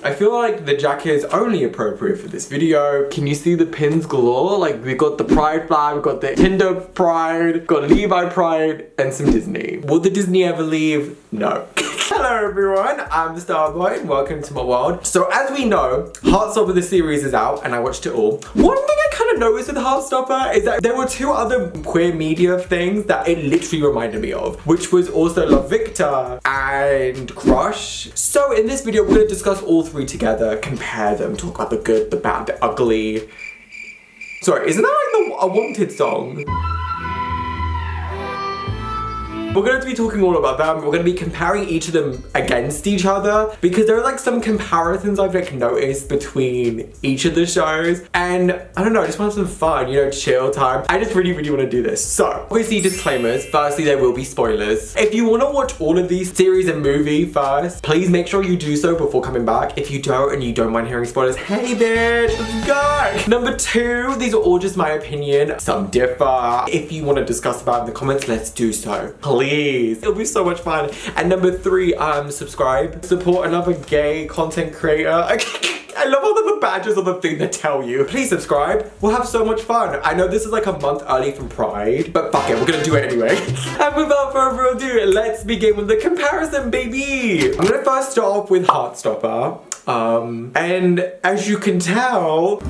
I feel like the jacket is only appropriate for this video. Can you see the pins galore? Like, we got the Pride flag, we got the Tinder Pride, got Levi Pride, and some Disney. Will the Disney ever leave? No. Hello everyone, I'm Styleboy and welcome to my world. So as we know, Heartstopper the series is out and I watched it all. One thing I kind of noticed with Heartstopper is that there were two other queer media things that it literally reminded me of, which was also Love Victor and Crush. So in this video, we're going to discuss all three together, compare them, talk about the good, the bad, the ugly. Sorry, isn't that like a Wanted song? We're going to be talking all about them. We're going to be comparing each of them against each other because there are like some comparisons I've like noticed between each of the shows. And I don't know, I just want some fun, you know, chill time. I just really want to do this. So obviously disclaimers. Firstly, there will be spoilers. If you want to watch all of these series and movie first, please make sure you do so before coming back. If you don't and you don't mind hearing spoilers, hey bitch, let's go. Number two, these are all just my opinion. Some differ. If you want to discuss about it in the comments, let's do so. Please. It'll be so much fun. And number three, subscribe. Support another gay content creator. I love all the badges on the thing that tell you. Please subscribe. We'll have so much fun. I know this is like a month early from Pride, but fuck it, we're gonna do it anyway. And without further ado, let's begin with the comparison, baby. I'm gonna first start off with Heartstopper. And as you can tell,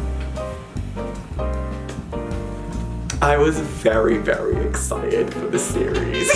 I was very excited for the series.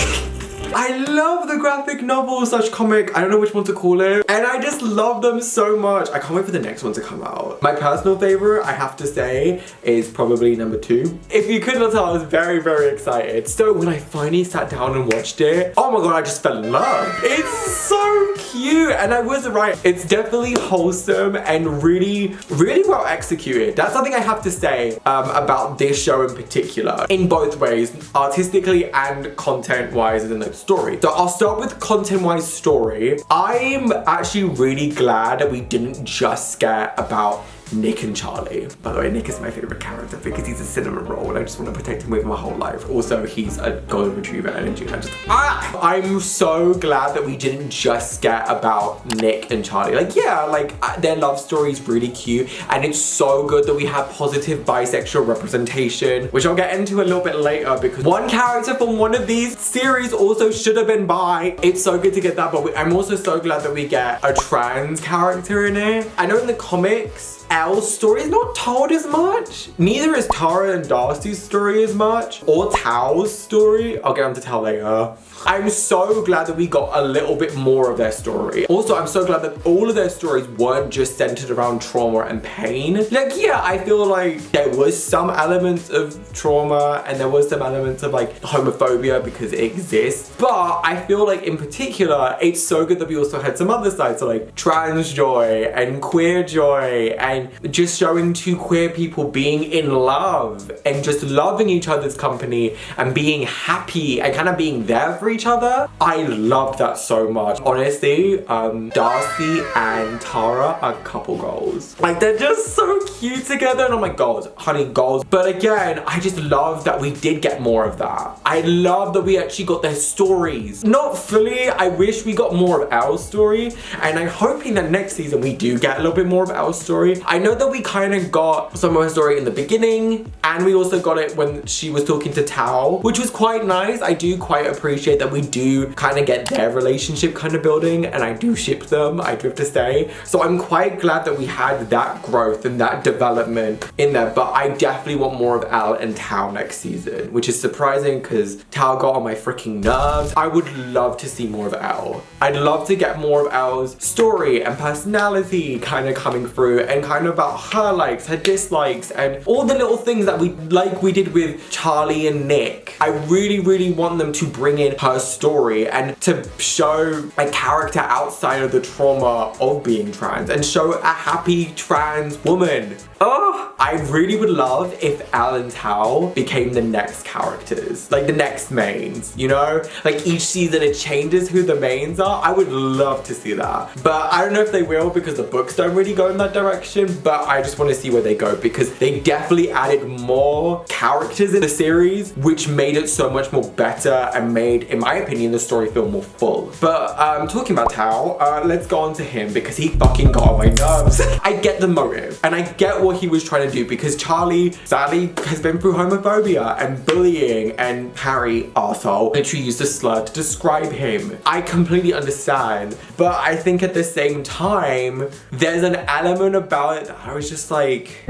I love the graphic novel / comic, I don't know which one to call it, and I just love them so much. I can't wait for the next one to come out. My personal favorite, I have to say, is probably number 2. If you couldn't tell, I was very excited. So when I finally sat down and watched it, oh my god, I just fell in love. It's so cute, and I was right. It's definitely wholesome and really well executed. That's something I have to say about this show in particular, in both ways, artistically and content-wise in the story. So I'll start with content-wise story. I'm actually really glad that we didn't just get about Nick and Charlie. By the way, Nick is my favorite character because he's a cinnamon roll and I just want to protect him with my whole life. Also, he's a golden retriever energy and I'm so glad that we didn't just get about Nick and Charlie. Like, yeah, like their love story is really cute and it's so good that we have positive bisexual representation, which I'll get into a little bit later because one character from one of these series also should have been bi. It's so good to get that, but I'm also so glad that we get a trans character in it. I know in the comics, Elle's story is not told as much. Neither is Tara and Darcy's story as much, or Tao's story. I'll get on to Tao later. I'm so glad that we got a little bit more of their story. Also, I'm so glad that all of their stories weren't just centered around trauma and pain. Like, yeah, I feel like there was some elements of trauma and there was some elements of like homophobia because it exists. But I feel like in particular, it's so good that we also had some other sides, so like trans joy and queer joy and just showing two queer people being in love and just loving each other's company and being happy and kind of being there for each other. I loved that so much. Honestly, Darcy and Tara are couple goals. Like, they're just so cute together and I'm like, goals, honey, goals. But again, I just love that we did get more of that. I love that we actually got their stories. Not fully, I wish we got more of Elle's story, and I'm hoping that next season we do get a little bit more of Elle's story. I know that we kind of got some of her story in the beginning, and we also got it when she was talking to Tao, which was quite nice. I do quite appreciate that we do kind of get their relationship kind of building, and I do ship them, I do have to say. So I'm quite glad that we had that growth and that development in there, but I definitely want more of Elle and Tao next season, which is surprising because Tao got on my freaking nerves. I would love to see more of Elle. I'd love to get more of Elle's story and personality kind of coming through and kind of about her likes, her dislikes, and all the little things that we did with Charlie and Nick. I really want them to bring in her story and to show a character outside of the trauma of being trans and show a happy trans woman. Oh, I really would love if Elle and Tao became the next characters, like the next mains, you know? Like each season it changes who the mains are. I would love to see that. But I don't know if they will because the books don't really go in that direction, but I just want to see where they go because they definitely added more characters in the series, which made it so much more better and made, in my opinion, the story feel more full. But talking about Tao, let's go on to him because he fucking got on my nerves. I get the motive and I get what he was trying to do because Charlie sadly has been through homophobia and bullying, and Harry, arsehole, literally used a slur to describe him. I completely understand, but I think at the same time, there's an element about it that I was just like,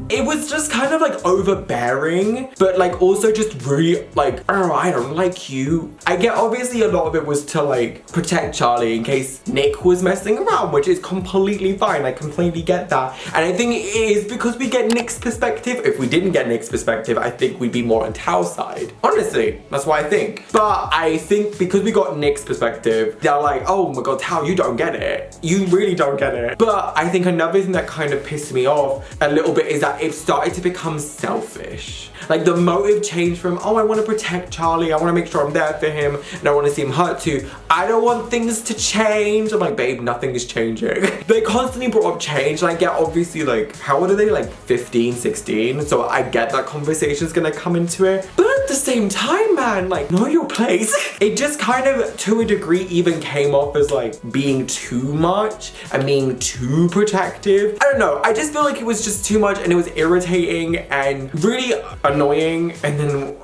it was just kind of like overbearing, but like also just really like, oh, I don't like you. I get obviously a lot of it was to like protect Charlie in case Nick was messing around, which is completely fine. I completely get that. And I think it is because we get Nick's perspective. If we didn't get Nick's perspective, I think we'd be more on Tao's side. Honestly, that's what I think. But I think because we got Nick's perspective, they're like, oh my God, Tao, you don't get it. You really don't get it. But I think another thing that kind of pissed me off a little bit is that it started to become selfish. Like the motive changed from, oh, I want to protect Charlie, I want to make sure I'm there for him, and I want to see him hurt too. I don't want things to change. I'm like, babe, nothing is changing. They constantly brought up change, and I get obviously like, how old are they? Like 15, 16? So I get that conversation's gonna come into it. But at the same time, man, like, know your place. It just kind of, to a degree, even came off as like being too much and being too protective. I don't know. I just feel like it was just too much and it was irritating and really annoying, and then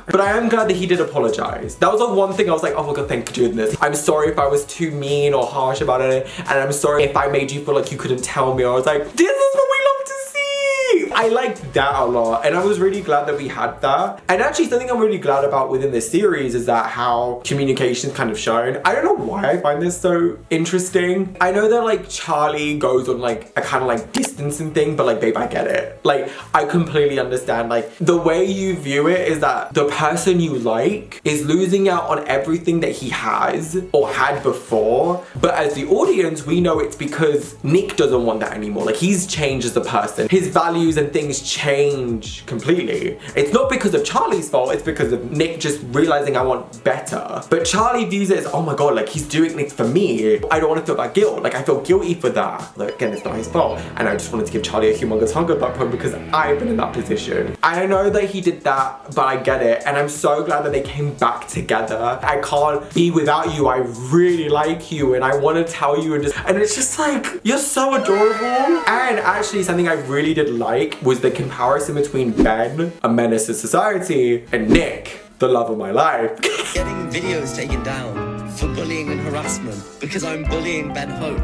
but I am glad that he did apologize. That was the one thing I was like, oh my God, thank goodness. I'm sorry if I was too mean or harsh about it, and I'm sorry if I made you feel like you couldn't tell me. I was like, this is what we love to see. I liked that a lot, and I was really glad that we had that. And actually, something I'm really glad about within this series is that how communication is kind of shown. I don't know why I find this so interesting. I know that like Charlie goes on like a kind of like distancing thing, but like, babe, I get it. Like, I completely understand. Like, the way you view it is that the person you like is losing out on everything that he has or had before. But as the audience, we know it's because Nick doesn't want that anymore. Like, he's changed as a person. His values and things change completely. It's not because of Charlie's fault, it's because of Nick just realizing I want better. But Charlie views it as, oh my God, like he's doing this for me. I don't want to feel that guilt. Like, I feel guilty for that. Like, again, it's not his fault. And I just wanted to give Charlie a humongous hug at that point because I've been in that position. I know that he did that, but I get it. And I'm so glad that they came back together. I can't be without you. I really like you and I want to tell you, and it's just like, you're so adorable. And actually something I really did like was the comparison between Ben, a menace to society, and Nick, the love of my life. Getting videos taken down for bullying and harassment because I'm bullying Ben Hope,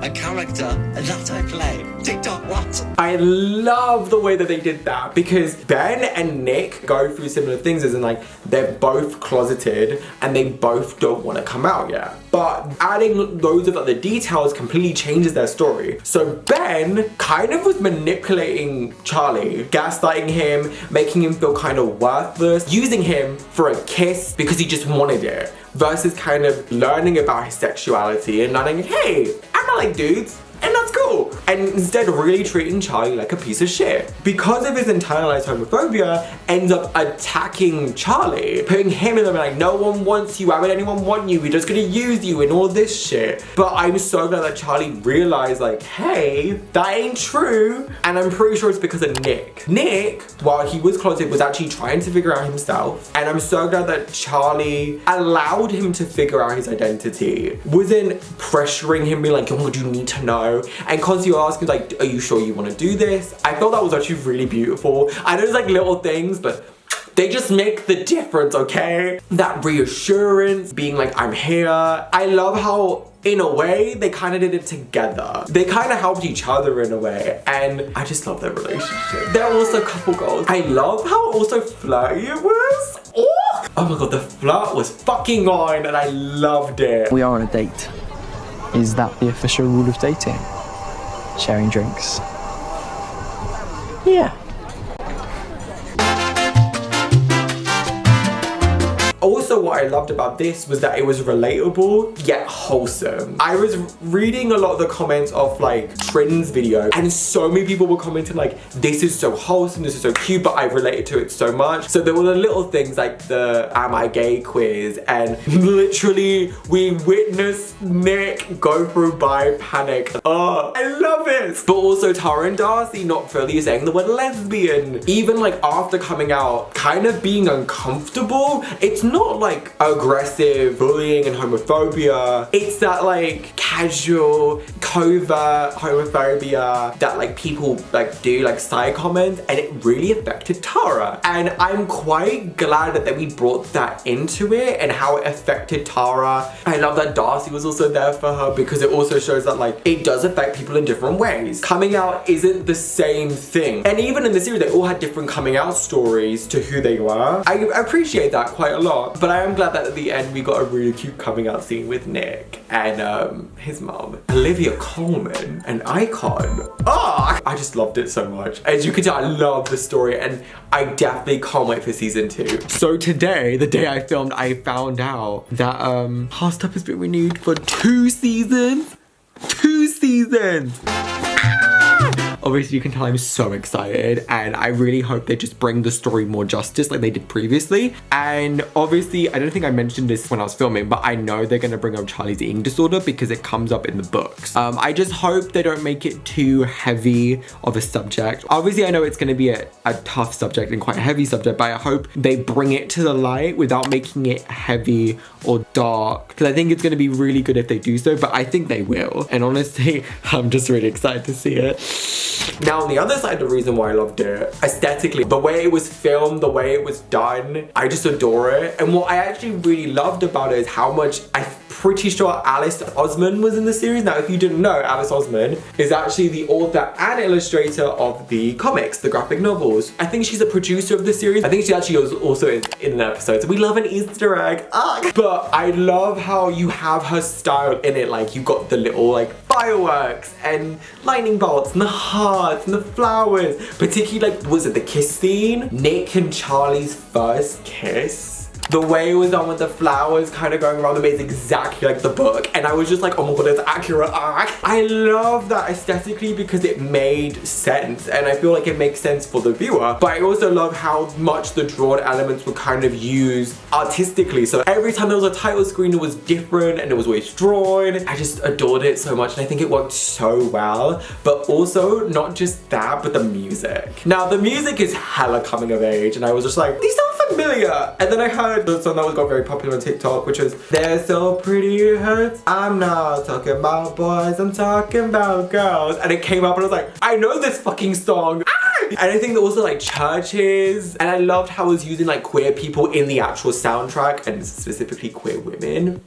a character that I play. TikTok, what? I love the way that they did that because Ben and Nick go through similar things, as in like they're both closeted and they both don't want to come out yet. But adding loads of other details completely changes their story. So Ben kind of was manipulating Charlie, gaslighting him, making him feel kind of worthless, using him for a kiss because he just wanted it, versus kind of learning about his sexuality and learning, hey, I'm not like dudes. And that's cool. And instead really treating Charlie like a piece of shit. Because of his internalized homophobia, ends up attacking Charlie, putting him in the like, no one wants you, why would anyone want you? We're just gonna use you and all this shit. But I'm so glad that Charlie realized like, hey, that ain't true. And I'm pretty sure it's because of Nick. Nick, while he was closeted, was actually trying to figure out himself. And I'm so glad that Charlie allowed him to figure out his identity. Wasn't pressuring him, being like, oh, you need to know. And constantly asking like, are you sure you want to do this? I thought that was actually really beautiful. I know it's like little things, but they just make the difference, okay? That reassurance, being like, I'm here. I love how, in a way, they kind of did it together. They kind of helped each other in a way, and I just love their relationship. They're also couple goals. I love how also flirty it was. Oh my God, the flirt was fucking on, and I loved it. We are on a date. Is that the official rule of dating? Sharing drinks? Yeah. Also, what I loved about this was that it was relatable yet wholesome. I was reading a lot of the comments of like Trin's video, and so many people were commenting like, this is so wholesome, this is so cute, but I related to it so much. So there were the little things like the am I gay quiz, and literally we witnessed Nick go through bi panic. Oh, I love it. But also Tara and Darcy not fully saying the word lesbian. Even like after coming out, kind of being uncomfortable. It's not like like aggressive bullying and homophobia. It's that like casual, covert homophobia that like people like do like side comments, and it really affected Tara. And I'm quite glad that we brought that into it and how it affected Tara. I love that Darcy was also there for her, because it also shows that like it does affect people in different ways. Coming out isn't the same thing. And even in the series, they all had different coming out stories to who they were. I appreciate that quite a lot. But I am glad that at the end we got a really cute coming out scene with Nick and his mom. Olivia Colman, an icon. Oh, I just loved it so much. As you can tell, I love the story, and I definitely can't wait for season 2. So today, the day I filmed, I found out that Heartstopper has been renewed for 2 seasons. 2 seasons! Obviously, you can tell I'm so excited, and I really hope they just bring the story more justice like they did previously. And obviously, I don't think I mentioned this when I was filming, but I know they're gonna bring up Charlie's eating disorder because it comes up in the books. I just hope they don't make it too heavy of a subject. Obviously, I know it's gonna be a tough subject and quite a heavy subject, but I hope they bring it to the light without making it heavy or dark, because I think it's gonna be really good if they do so, but I think they will. And honestly, I'm just really excited to see it. Now, on the other side, the reason why I loved it, aesthetically, the way it was filmed, the way it was done, I just adore it. And what I actually really loved about it is how much, I'm pretty sure Alice Osman was in the series. Now, if you didn't know, Alice Osman is actually the author and illustrator of the comics, the graphic novels. I think she's a producer of the series. I think she actually was also in an episode. So we love an Easter egg. But I love how you have her style in it. Like, you got the little like fireworks and lightning bolts and the hearts and the flowers. Particularly like, was it the kiss scene? Nick and Charlie's first kiss. The way it was done with the flowers kind of going around them is exactly like the book. And I was just like, oh my god, it's accurate. I love that aesthetically because it made sense. And I feel like it makes sense for the viewer. But I also love how much the drawn elements were kind of used artistically. So every time there was a title screen, it was different and it was always drawn. I just adored it so much, and I think it worked so well. But also, not just that, but the music. Now, the music is hella coming of age, and I was just like, these sound familiar. And then I heard the song that got very popular on TikTok, which was "They're So Pretty It Hurts." I'm not talking about boys, I'm talking about girls. And it came up and I was like, I know this fucking song. And I think that also like churches, and I loved how it was using like queer people in the actual soundtrack, and specifically queer women.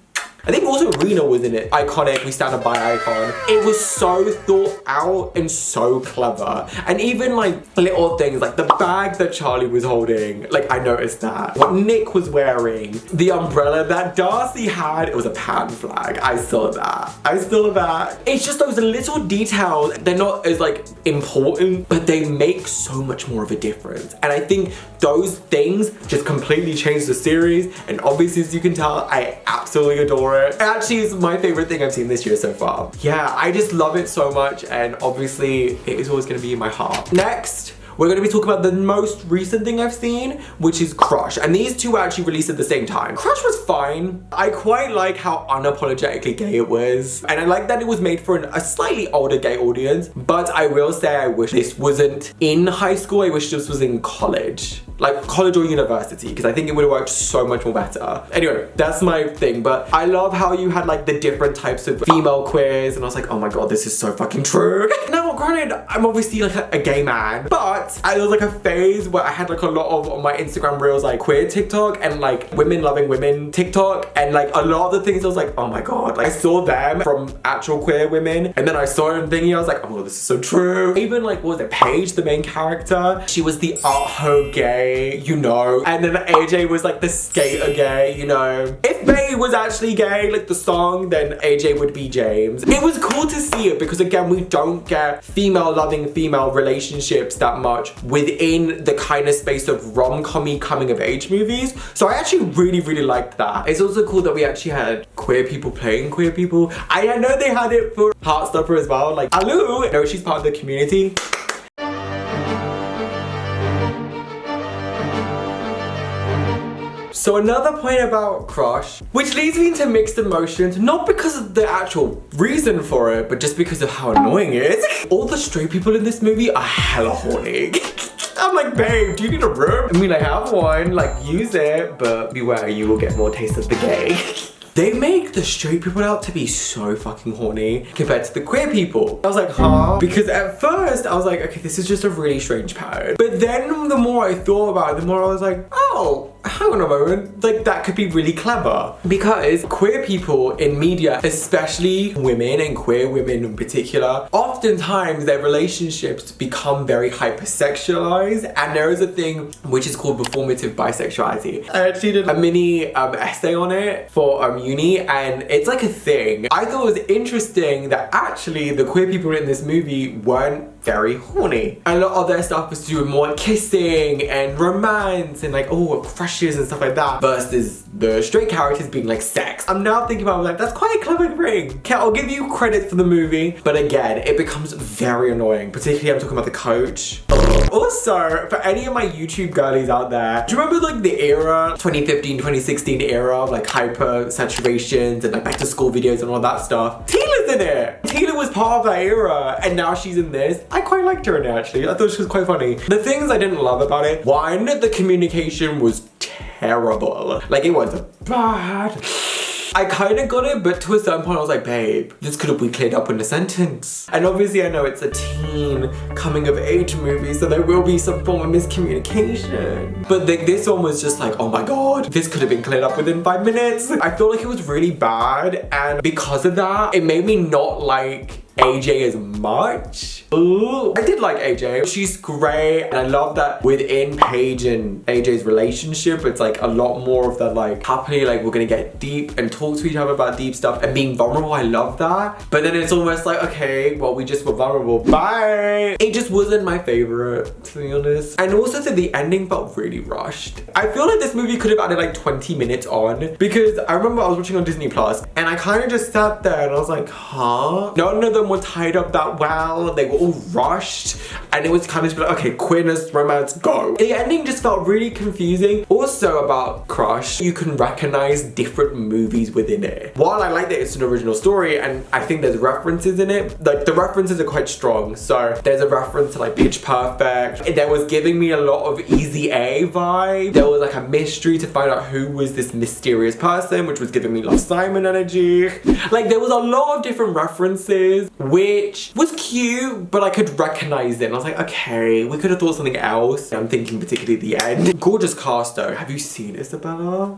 I think also Rena was in it. Iconic, we stand up by icon. It was so thought out and so clever. And even like little things like the bag that Charlie was holding, like I noticed that. What Nick was wearing, the umbrella that Darcy had, it was a pan flag. I saw that. I saw that. It's just those little details, they're not as like important, but they make so much more of a difference. And I think those things just completely changed the series. And obviously, as you can tell, I absolutely adore it. It actually is my favorite thing I've seen this year so far. Yeah, I just love it so much, and obviously it is always gonna be in my heart. Next, we're gonna be talking about the most recent thing I've seen, which is Crush. And these two were actually released at the same time. Crush was fine. I quite like how unapologetically gay it was. And I like that it was made for a slightly older gay audience. But I will say I wish this wasn't in high school. I wish this was in college. Like college or university, because I think it would have worked so much more better. Anyway, that's my thing, but I love how you had like the different types of female queers, and I was like, oh my god, this is so fucking true. Now, granted, I'm obviously like a gay man, but there was like a phase where I had like a lot of on my Instagram reels like queer TikTok and like women loving women TikTok, and like a lot of the things I was like, oh my god, like I saw them from actual queer women, and then I saw them thinking, I was like, oh my god, this is so true. Even like, what was it, Paige, the main character? She was the art ho gay, you know, and then AJ was like the skater gay, you know. If May was actually gay, like the song, then AJ would be James. It was cool to see it because again, we don't get female loving female relationships that much within the kind of space of rom-com-y coming of age movies. So I actually really liked that. It's also cool that we actually had queer people playing queer people. I know they had it for Heartstopper as well, like Alu, I know she's part of the community. So another point about Crush, which leads me into mixed emotions, not because of the actual reason for it, but just because of how annoying it is. All the straight people in this movie are hella horny. I'm like, babe, do you need a room? I mean, I have one, like, use it, but beware, you will get more taste of the gay. They make the straight people out to be so fucking horny compared to the queer people. I was like, huh? Because at first I was like, okay, this is just a really strange pattern. But then the more I thought about it, the more I was like, oh, hang on a moment. Like, that could be really clever. Because queer people in media, especially women and queer women in particular, oftentimes their relationships become very hypersexualized. And there is a thing which is called performative bisexuality. I actually did a mini essay on it for uni, and it's like a thing. I thought it was interesting that actually the queer people in this movie weren't very horny. A lot of their stuff was to do with more kissing and romance and like, oh, crushes and stuff like that, versus the straight characters being like sex. I'm now thinking about it, like, that's quite a clever thing. Okay, I'll give you credit for the movie, but again, it becomes very annoying. Particularly, I'm talking about the coach. Also, for any of my YouTube girlies out there, do you remember like the era, 2015, 2016 era of like hyper saturations and like back to school videos and all that stuff? Tila's in it. Tila was part of that era, and now she's in this. I quite liked her in it, actually. I thought she was quite funny. The things I didn't love about it, one, the communication was terrible. Like, it was bad. I kind of got it, but to a certain point I was like, babe, this could have been cleared up in a sentence. And obviously I know it's a teen coming of age movie, so there will be some form of miscommunication. But this one was just like, oh my god, this could have been cleared up within 5 minutes. I feel like it was really bad, and because of that, it made me not like AJ as much. Ooh, I did like AJ. She's great, and I love that within Paige and AJ's relationship, it's like a lot more of that like happily, like we're gonna get deep and talk to each other about deep stuff and being vulnerable. I love that. But then it's almost like, okay, well, we just were vulnerable. Bye. It just wasn't my favorite, to be honest. And also that the ending felt really rushed. I feel like this movie could have added like 20 minutes on, because I remember I was watching on Disney Plus and I kind of just sat there and I was like, huh? None of them were tied up that well. They were all rushed, and it was kind of just like, okay, queerness, romance, go. The ending just felt really confusing. Also about Crush, you can recognize different movies within it. While I like that it's an original story and I think there's references in it, like the references are quite strong. So there's a reference to like Pitch Perfect. That was giving me a lot of Easy A vibe. There was like a mystery to find out who was this mysterious person, which was giving me Love Simon energy. Like, there was a lot of different references, which was cute, but I could recognize it. And I was like, okay, we could have thought something else. I'm thinking particularly the end. Gorgeous cast though. Have you seen Isabella?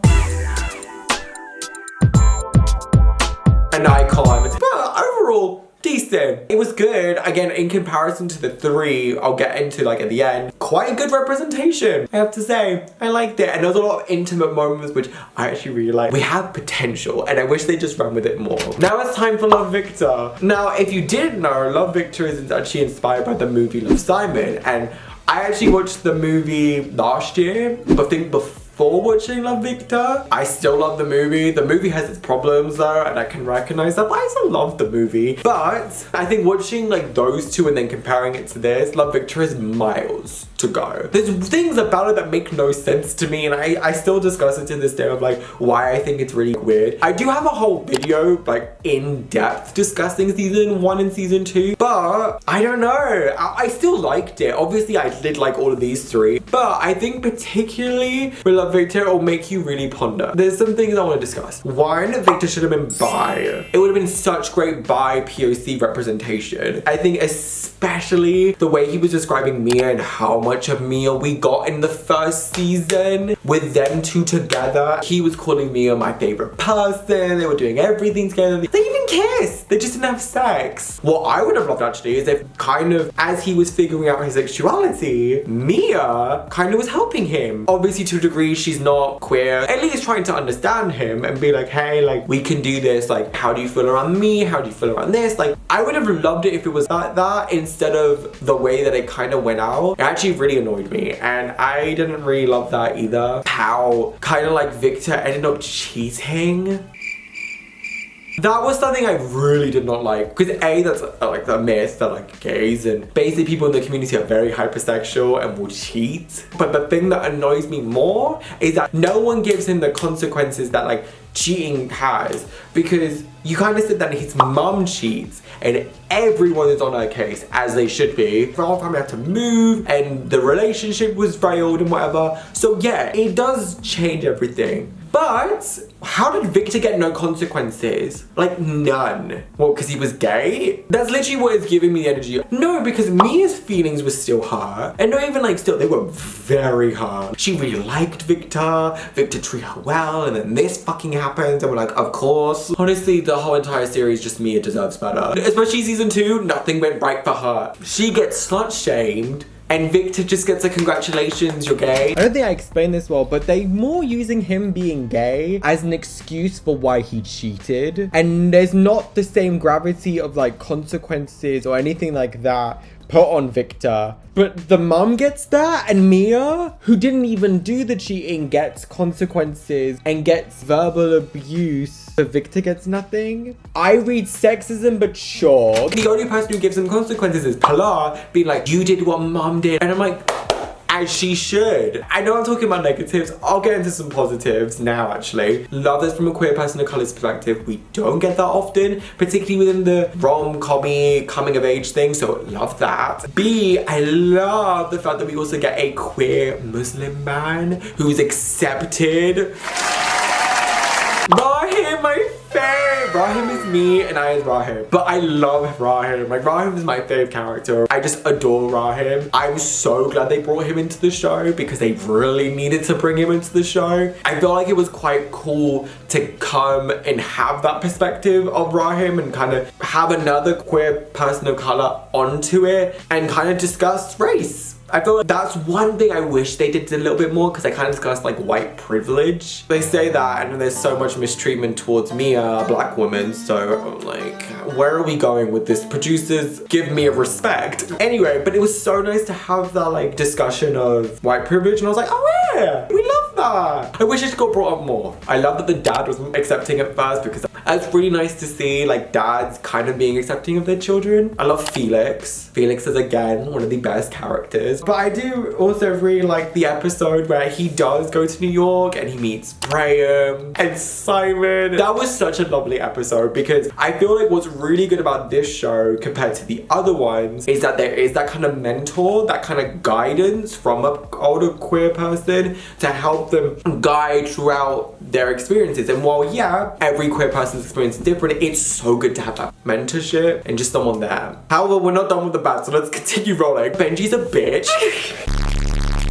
An icon. But overall, decent. It was good. Again, in comparison to the 3 I'll get into like at the end, quite a good representation, I have to say. I liked it, and there was a lot of intimate moments which I actually really liked. We have potential, and I wish they just ran with it more. Now it's time for Love Victor. Now, if you didn't know, Love Victor is actually inspired by the movie Love Simon, and I actually watched the movie last year, but I think before watching Love Victor. I still love the movie. The movie has its problems though, and I can recognize that, but I still love the movie. But I think watching like those two and then comparing it to this, Love Victor is miles to go. There's things about it that make no sense to me, and I still discuss it to this day of like why I think it's really weird. I do have a whole video like in depth discussing season 1 and season 2, but I don't know. I still liked it. Obviously I did like all of these 3, but I think particularly with Love Victor, it'll make you really ponder. There's some things I want to discuss. One, Victor should have been bi. It would have been such great bi POC representation. I think especially the way he was describing Mia and how much of Mia we got in the first season with them two together. He was calling Mia my favorite person. They were doing everything together. They even kissed. They just didn't have sex. What I would have loved actually is if kind of as he was figuring out his sexuality, Mia kind of was helping him. Obviously to a degree she's not queer, at least trying to understand him and be like, hey, like we can do this. Like, how do you feel around me? How do you feel around this? Like, I would have loved it if it was like that instead of the way that it kind of went out. It actually really annoyed me, and I didn't really love that either. How kind of like Victor ended up cheating. That was something I really did not like, because A, that's like the myth that like gays and basically people in the community are very hypersexual and will cheat. But the thing that annoys me more is that no one gives him the consequences that like cheating has, because you kind of said that his mum cheats and everyone is on her case, as they should be. The whole family had to move and the relationship was failed and whatever. So yeah, it does change everything. But how did Victor get no consequences? Like none. Well, because he was gay? That's literally what is giving me the energy. No, because Mia's feelings were still hurt. And not even like still, they were very hurt. She really liked Victor. Victor treated her well, and then this fucking happens and we're like, of course. Honestly, the whole entire series, just Mia deserves better. Especially season 2, nothing went right for her. She gets slut shamed. And Victor just gets a congratulations, you're gay. I don't think I explained this well, but they more using him being gay as an excuse for why he cheated. And there's not the same gravity of like consequences or anything like that put on Victor. But the mum gets that, and Mia, who didn't even do the cheating, gets consequences and gets verbal abuse. But Victor gets nothing. I read sexism, but sure. The only person who gives him consequences is Pilar, being like, you did what mum did. And I'm like, as she should. I know I'm talking about negatives. I'll get into some positives now, actually. Love this from a queer person of color's perspective. We don't get that often, particularly within the rom-commy coming of age thing, so love that. B, I love the fact that we also get a queer Muslim man who's accepted. Rahim, my fave! Rahim is me and I is Rahim. But I love Rahim. Like, Rahim is my fave character. I just adore Rahim. I'm so glad they brought him into the show because they really needed to bring him into the show. I feel like it was quite cool to come and have that perspective of Rahim and kind of have another queer person of color onto it and kind of discuss race. I feel like that's one thing I wish they did a little bit more, because they kind of discussed like white privilege. They say that, and there's so much mistreatment towards Mia, a black woman, so like, where are we going with this? Producers, give Mia respect. Anyway, but it was so nice to have that like discussion of white privilege, and I was like, oh yeah, we love that. I wish it got brought up more. I love that the dad wasn't accepting at first, because it's really nice to see like dads kind of being accepting of their children. I love Felix. Felix is again one of the best characters. But I do also really like the episode where he does go to New York and he meets Graham and Simon. That was such a lovely episode, because I feel like what's really good about this show compared to the other ones is that there is that kind of mentor, that kind of guidance from an older queer person to help them guide throughout their experiences. And while yeah, every queer person's experience is different, it's so good to have that mentorship and just someone there. However, we're not done with the bad, so let's continue rolling. Benji's a bitch.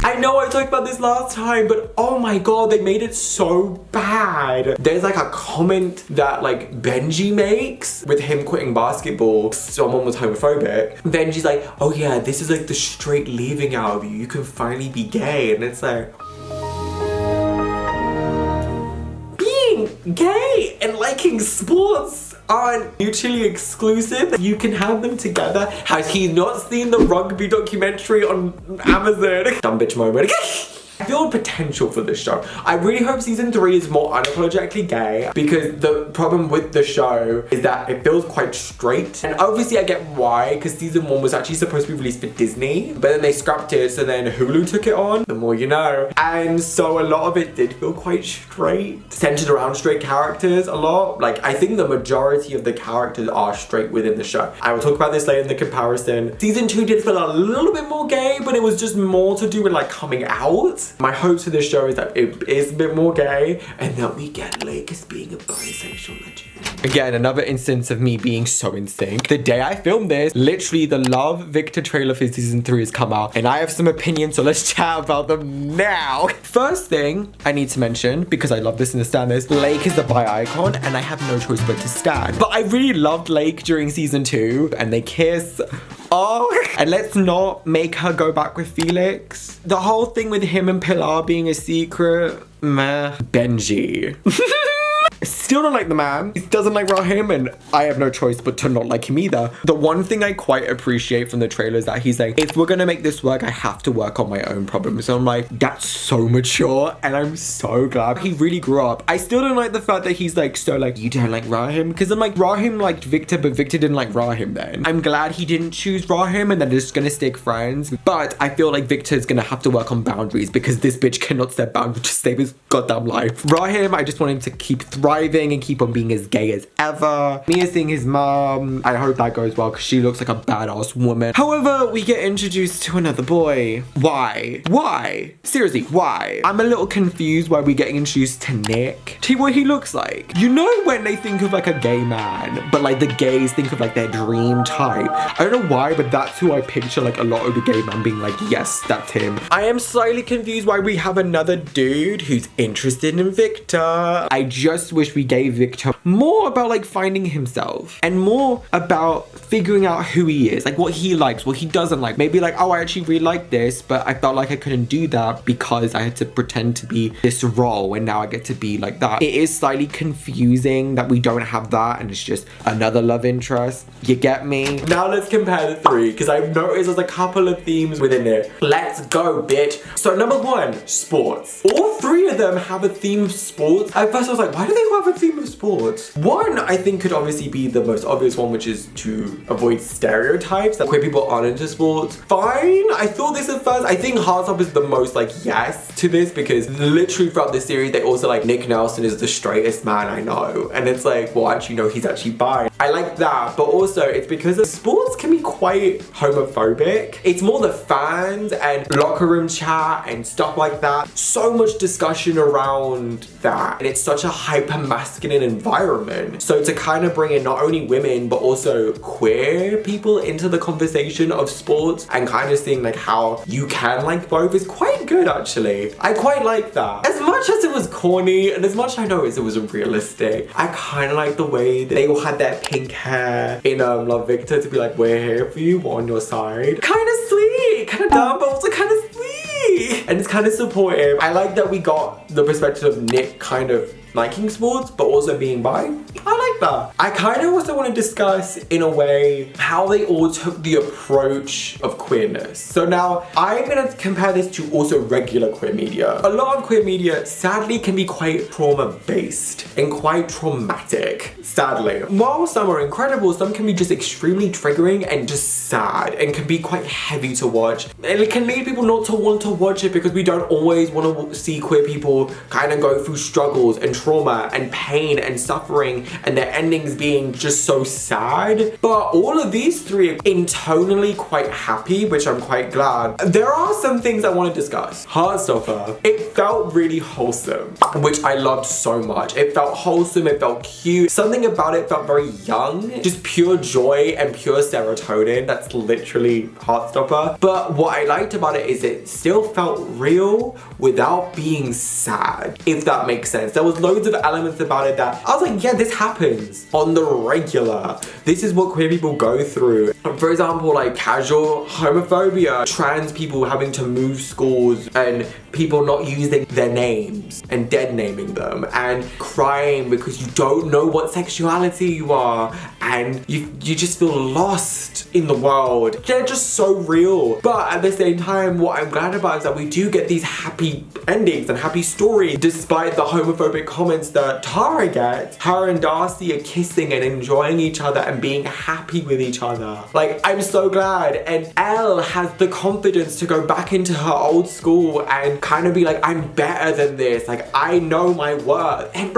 I know I talked about this last time, but oh my god, they made it so bad. There's like a comment that like Benji makes with him quitting basketball. Someone was homophobic. Benji's like, oh yeah, this is like the straight leaving out of you. You can finally be gay. And it's like, being gay and liking sports aren't mutually exclusive. You can have them together. Has he not seen the rugby documentary on Amazon? Dumb bitch moment. I feel potential for this show. I really hope season 3 is more unapologetically gay, because the problem with the show is that it feels quite straight. And obviously I get why, because season 1 was actually supposed to be released for Disney, but then they scrapped it, so then Hulu took it on. The more you know. And so a lot of it did feel quite straight, centered around straight characters a lot. Like, I think the majority of the characters are straight within the show. I will talk about this later in the comparison. Season 2 did feel a little bit more gay, but it was just more to do with like coming out. My hopes for this show is that it is a bit more gay and that we get Lake as being a bisexual legend. Again, another instance of me being so in sync. The day I filmed this, literally the Love Victor trailer for season 3 has come out, and I have some opinions, so let's chat about them now. First thing I need to mention, because I love this and stand this, Lake is the bi icon and I have no choice but to stand. But I really loved Lake during season 2 and they kiss. Oh, and let's not make her go back with Felix. The whole thing with him and Pilar being a secret, meh. Benji. Still don't like the man. He doesn't like Rahim, and I have no choice but to not like him either. The one thing I quite appreciate from the trailer is that he's like, if we're gonna make this work, I have to work on my own problems. So I'm like, that's so mature, and I'm so glad he really grew up. I still don't like the fact that he's like, so like, you don't like Rahim? Because I'm like, Rahim liked Victor, but Victor didn't like Rahim then. I'm glad he didn't choose Rahim and they're just gonna stick friends. But I feel like Victor's gonna have to work on boundaries because this bitch cannot set boundaries to save his goddamn life. Rahim, I just want him to keep thriving and keep on being as gay as ever. Mia seeing his mom, I hope that goes well because she looks like a badass woman. However, we get introduced to another boy. Why? Why? Seriously, why? I'm a little confused why we're getting introduced to Nick. Tell you what he looks like. You know when they think of like a gay man, but like the gays think of like their dream type. I don't know why, but that's who I picture like a lot of the gay men being like, yes, that's him. I am slightly confused why we have another dude who's interested in Victor. I just wish we gave Victor more about like finding himself and more about figuring out who he is, like what he likes, what he doesn't like. Maybe like, oh, I actually really like this, but I felt like I couldn't do that because I had to pretend to be this role and now I get to be like that. It is slightly confusing that we don't have that and it's just another love interest. You get me? Now let's compare the three because I've noticed there's a couple of themes within it. Let's go, bitch. So number one, sports. All three of them have a theme of sports. At first I was like, why do they all have a theme of sports? One, I think could obviously be the most obvious one, which is to avoid stereotypes that queer people aren't into sports. Fine, I thought this at first. I think Heartstopper is the most like yes to this because literally throughout the series they also like Nick Nelson is the straightest man I know. And it's like, well actually no, he's actually bi. I like that, but also it's because the sports can be quite homophobic. It's more the fans and locker room chat and stuff like that. So much discussion around that and it's such a hyper masculine environment. So to kind of bring in not only women but also queer people into the conversation of sports and kind of seeing like how you can like both is quite good actually. I quite like that. As much as it was corny and as much I know as it was unrealistic, I kind of like the way that they all had their pink hair in Love Victor to be like, we're here for you, we're on your side. Kind of sweet, kind of dumb, but also kind of sweet. And it's kind of supportive. I like that we got the perspective of Nick kind of liking sports but also being bi. I like that. I kind of also want to discuss in a way how they all took the approach of queerness. So now I'm gonna compare this to also regular queer media. A lot of queer media sadly can be quite trauma based and quite traumatic, sadly. While some are incredible, some can be just extremely triggering and just sad and can be quite heavy to watch. And it can lead people not to want to watch it because we don't always want to see queer people kind of go through struggles and trauma and pain and suffering and their endings being just so sad. But all of these three are internally quite happy, which I'm quite glad. There are some things I want to discuss. Heartstopper, it felt really wholesome, which I loved so much. It felt wholesome, it felt cute. Something about it felt very young, just pure joy and pure serotonin. That's literally Heartstopper. But what I liked about it is it still felt real without being sad, if that makes sense. There was loads of elements about it that I was like, yeah, this happens on the regular. This is what queer people go through. For example, like casual homophobia, trans people having to move schools and people not using their names and dead naming them and crying because you don't know what sexuality you are and you just feel lost in the world. They're just so real. But at the same time, what I'm glad about is that we do get these happy endings and happy stories despite the homophobic comments that Tara gets. Her and Darcy are kissing and enjoying each other and being happy with each other. Like, I'm so glad. And Elle has the confidence to go back into her old school and kind of be like, I'm better than this. Like, I know my worth. And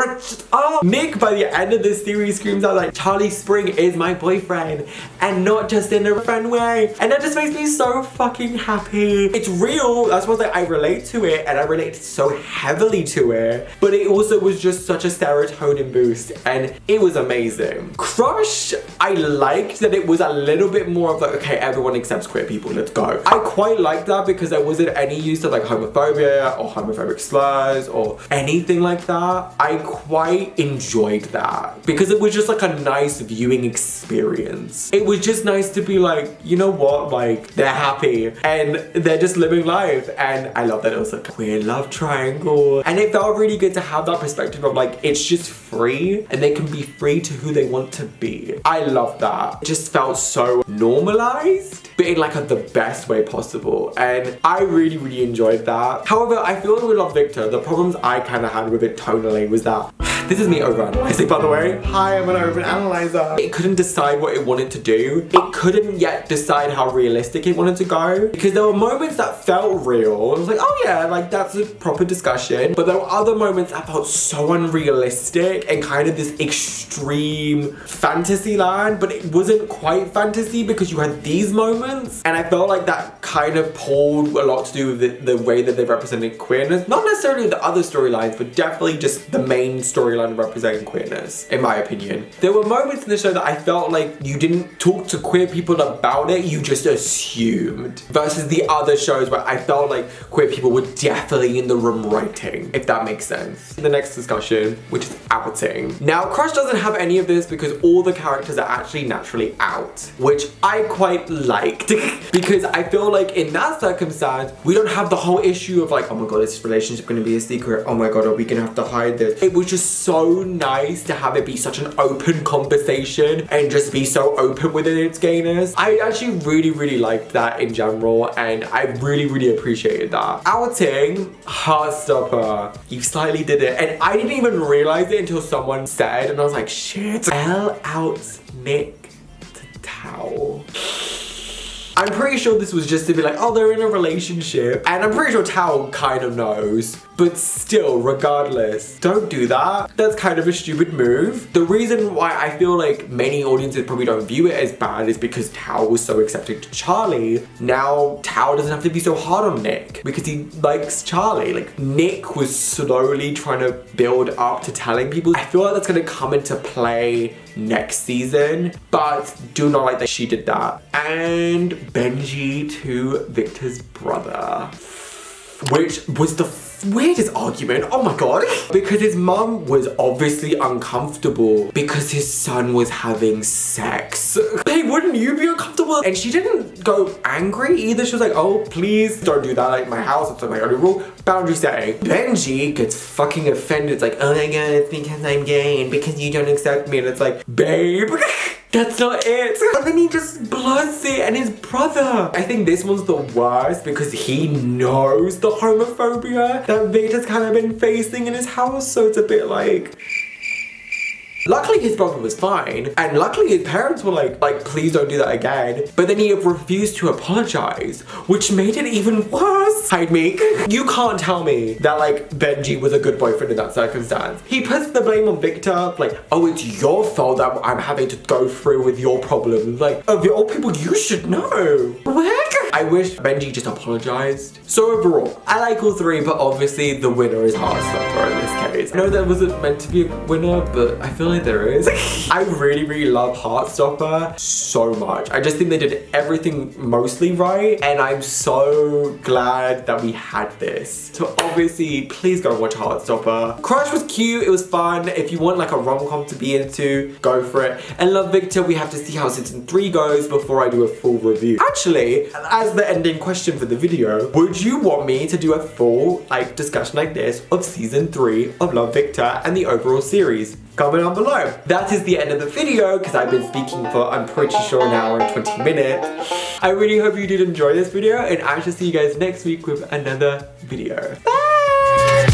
Nick, by the end of this series, screams out like, Charlie Spring is my boyfriend. And not just in a friend way. And that just makes me so fucking happy. It's real. That's why I relate to it. And I relate so heavily to it. But it also was just such a serotonin boost. And it was amazing. Crush, I liked that it was a little little bit more of like, okay, everyone accepts queer people, let's go. I quite like that because there wasn't any use of like homophobia or homophobic slurs or anything like that. I quite enjoyed that because it was just like a nice viewing experience. It was just nice to be like, you know what, like they're happy and they're just living life. And I love that it was like a queer love triangle. And it felt really good to have that perspective of like, it's just free and they can be free to who they want to be. I love that. It just felt so normalized, but in like the best way possible. And I really, really enjoyed that. However, I feel like with Love Victor, the problems I kind of had with it tonally was that this is me overanalyzing, by the way. Hi, I'm an overanalyzer. It couldn't decide what it wanted to do. It couldn't yet decide how realistic it wanted to go. Because there were moments that felt real. I was like, oh yeah, like that's a proper discussion. But there were other moments that felt so unrealistic and kind of this extreme fantasy land. But it wasn't quite fantasy because you had these moments. And I felt like that kind of pulled a lot to do with the way that they represented queerness. Not necessarily the other storylines, but definitely just the main storyline representing queerness, in my opinion. There were moments in the show that I felt like you didn't talk to queer people about it, you just assumed. Versus the other shows where I felt like queer people were definitely in the room writing, if that makes sense. The next discussion, which is outing. Now, Crush doesn't have any of this because all the characters are actually naturally out, which I quite liked because I feel like in that circumstance, we don't have the whole issue of like, oh my god, is this relationship gonna be a secret? Oh my god, are we gonna have to hide this? It was just so nice to have it be such an open conversation and just be so open within its gayness. I actually really, really liked that in general and I really, really appreciated that. Outing, Heartstopper. You slightly did it and I didn't even realize it until someone said and I was like, shit. L out Nick to Tao. I'm pretty sure this was just to be like, oh, they're in a relationship. And I'm pretty sure Tao kind of knows. But still, regardless, don't do that. That's kind of a stupid move. The reason why I feel like many audiences probably don't view it as bad is because Tao was so accepting to Charlie. Now, Tao doesn't have to be so hard on Nick because he likes Charlie. Like, Nick was slowly trying to build up to telling people. I feel like that's gonna come into play next season, but do not like that she did that. And Benji to Victor's brother, which was the weirdest argument, oh my god. Because his mum was obviously uncomfortable because his son was having sex. Hey, wouldn't you be uncomfortable? And she didn't go angry either. She was like, oh, please don't do that, like my house, it's like my only rule. Boundary setting. Benji gets fucking offended. It's like, oh my god, it's because I'm gay and because you don't accept me. And it's like, babe, that's not it. And then he just bloods it and his brother. I think this one's the worst because he knows the homophobia that Victor's kind of been facing in his house. So it's a bit like... Luckily his brother was fine and luckily his parents were like please don't do that again, but then he refused to apologize, which made it even worse. Hide me. You can't tell me that like Benji was a good boyfriend in that circumstance. He puts the blame on Victor, like, oh, it's your fault that I'm having to go through with your problems. Like, of all people you should know. What? I wish Benji just apologized. So overall, I like all three, but obviously the winner is Heartstopper in this case. I know there wasn't meant to be a winner, but I feel like there is. I really, really love Heartstopper so much. I just think they did everything mostly right, and I'm so glad that we had this. So obviously, please go watch Heartstopper. Crush was cute, it was fun. If you want like a rom-com to be into, go for it. And Love Victor, we have to see how season 3 goes before I do a full review. Actually, as the ending question for the video, would you want me to do a full like discussion like this of season 3 of Love Victor and the overall series? Comment down below. That is the end of the video because I've been speaking for, I'm pretty sure, an hour and 20 minutes. I really hope you did enjoy this video and I shall see you guys next week with another video. Bye!